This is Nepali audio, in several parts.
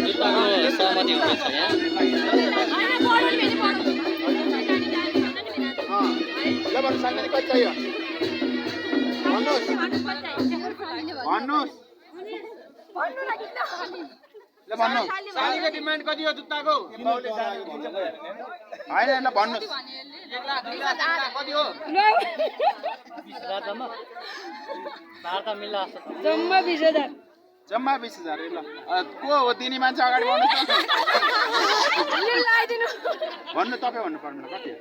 जुत्ताको सहमति हुँदैछ यहाँ ल भन्नु साङ्गनी कति चाहियो भन्नुहोस् ल भन्नु सालीको डिमान्ड कति हो जुत्ताको हैन ल भन्नुहोस् 1 लाख 2 लाख कति हो 20,000 जम्मा वार्ता मिल्ला जम्मा 20,000 जम्मा 20,000 ल को हो दिने मान्छे अगाडि बढ्नुहोस् भन्नु तपाईँ भन्नु पर्दैन कति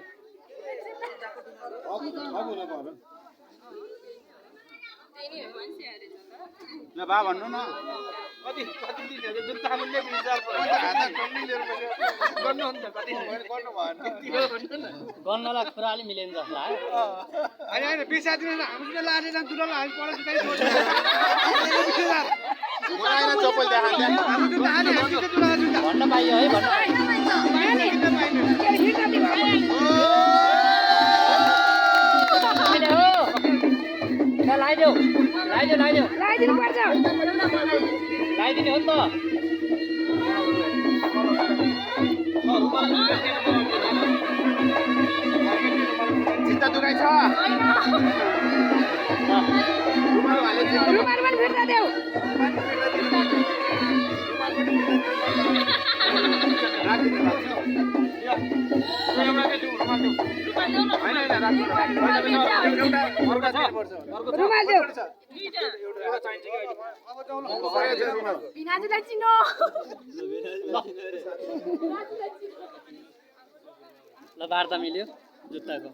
ल बा भन्नु न कति कति दिने जुत्ता मूल्य 20,000 गर्नु हुन्छ कति गर्नु भएन गर्नलाई कुरा अलि मिलेन जस्तो लाग्यो हैन हैन 20,000 दिन हामीले लाने जान दुलालाई हामी पढा जुत्ता सोच्छ 20,000 मलाई न चप्पल देखान्छ हामी जुत्ता हाने हामी जुत्ता दुला जुत्ता भन्न पाइयो है भन्न लाइदेऊ लाइदिनु पर्छ लाइदिने हो नि त चित्त दुखाइ छ रुमाल पनि फिर्ता देऊ रुमाल देऊ बिनाजुलाई चिनो ल वार्ता मिल्यो जुत्ताको